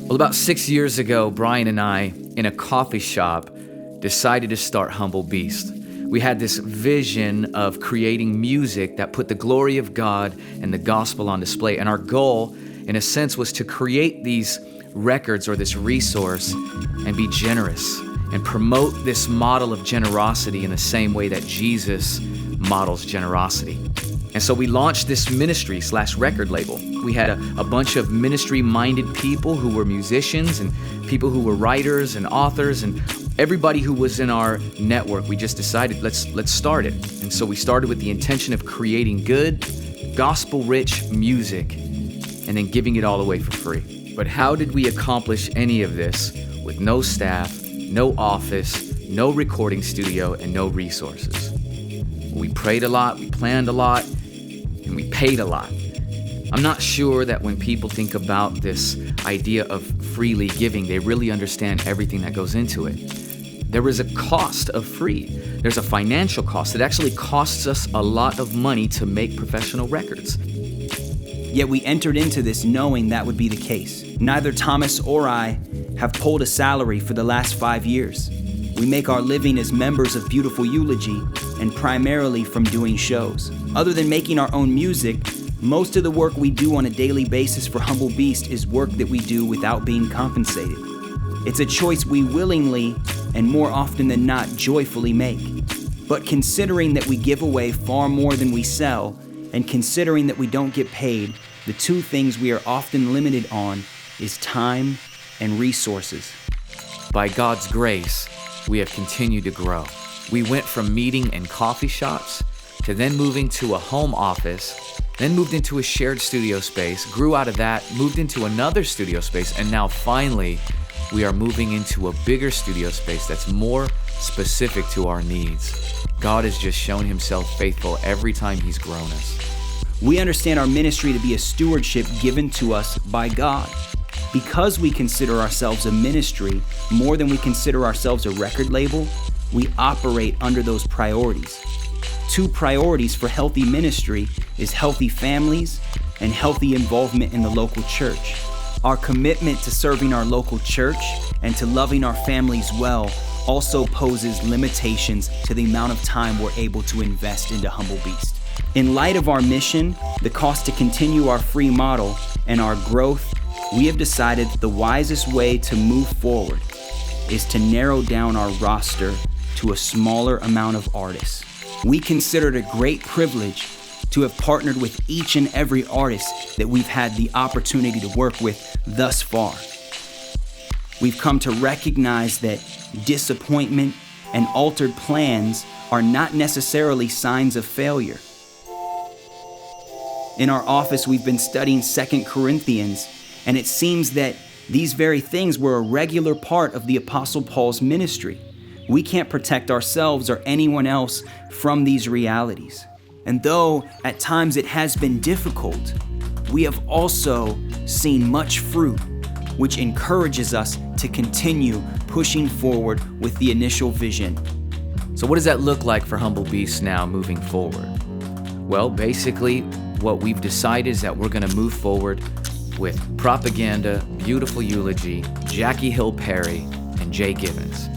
Well, about 6 years ago, Brian and I, in a coffee shop, decided to start Humble Beast. We had this vision of creating music that put the glory of God and the gospel on display. And our goal, in a sense, was to create these records or this resource and be generous and promote this model of generosity in the same way that Jesus models generosity. And so we launched this ministry/record label. We had a bunch of ministry-minded people who were musicians and people who were writers and authors and everybody who was in our network. We just decided, let's start it. And so we started with the intention of creating good, gospel-rich music and then giving it all away for free. But how did we accomplish any of this with no staff, no office, no recording studio, and no resources? We prayed a lot, we planned a lot, and we paid a lot. I'm not sure that when people think about this idea of freely giving, they really understand everything that goes into it. There is a cost of free. There's a financial cost. It actually costs us a lot of money to make professional records. Yet we entered into this knowing that would be the case. Neither Thomas or I have pulled a salary for the last 5 years. We make our living as members of beautiful Eulogy and primarily from doing shows. Other than making our own music, most of the work we do on a daily basis for Humble Beast is work that we do without being compensated. It's a choice we willingly and more often than not joyfully make. But considering that we give away far more than we sell, and considering that we don't get paid, the two things we are often limited on is time and resources. By God's grace, we have continued to grow. We went from meeting in coffee shops to then moving to a home office, then moved into a shared studio space, grew out of that, moved into another studio space, and now finally, we are moving into a bigger studio space that's more specific to our needs. God has just shown himself faithful every time he's grown us. We understand our ministry to be a stewardship given to us by God. Because we consider ourselves a ministry more than we consider ourselves a record label, we operate under those priorities. 2 priorities for healthy ministry is healthy families and healthy involvement in the local church. Our commitment to serving our local church and to loving our families well also poses limitations to the amount of time we're able to invest into Humble Beast. In light of our mission, the cost to continue our free model, and our growth, we have decided the wisest way to move forward is to narrow down our roster to a smaller amount of artists. We consider it a great privilege to have partnered with each and every artist that we've had the opportunity to work with thus far. We've come to recognize that disappointment and altered plans are not necessarily signs of failure. In our office, we've been studying 2 Corinthians, and it seems that these very things were a regular part of the Apostle Paul's ministry. We can't protect ourselves or anyone else from these realities. And though at times it has been difficult, we have also seen much fruit, which encourages us to continue pushing forward with the initial vision. So what does that look like for Humble Beast now moving forward? Well, basically, what we've decided is that we're going to move forward with Propaganda, Beautiful Eulogy, Hill Perry and JGivens.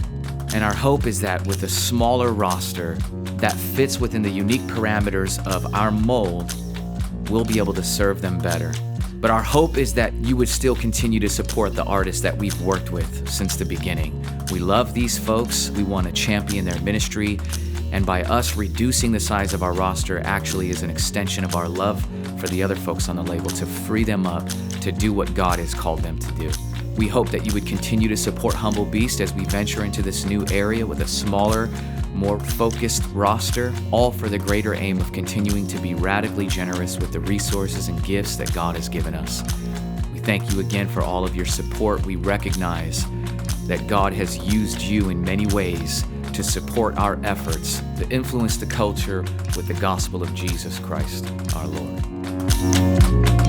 And our hope is that with a smaller roster that fits within the unique parameters of our mold, we'll be able to serve them better. But our hope is that you would still continue to support the artists that we've worked with since the beginning. We love these folks. We want to champion their ministry. And by us reducing the size of our roster actually is an extension of our love for the other folks on the label to free them up to do what God has called them to do. We hope that you would continue to support Humble Beast as we venture into this new area with a smaller, more focused roster, all for the greater aim of continuing to be radically generous with the resources and gifts that God has given us. We thank you again for all of your support. We recognize that God has used you in many ways to support our efforts to influence the culture with the gospel of Jesus Christ, our Lord.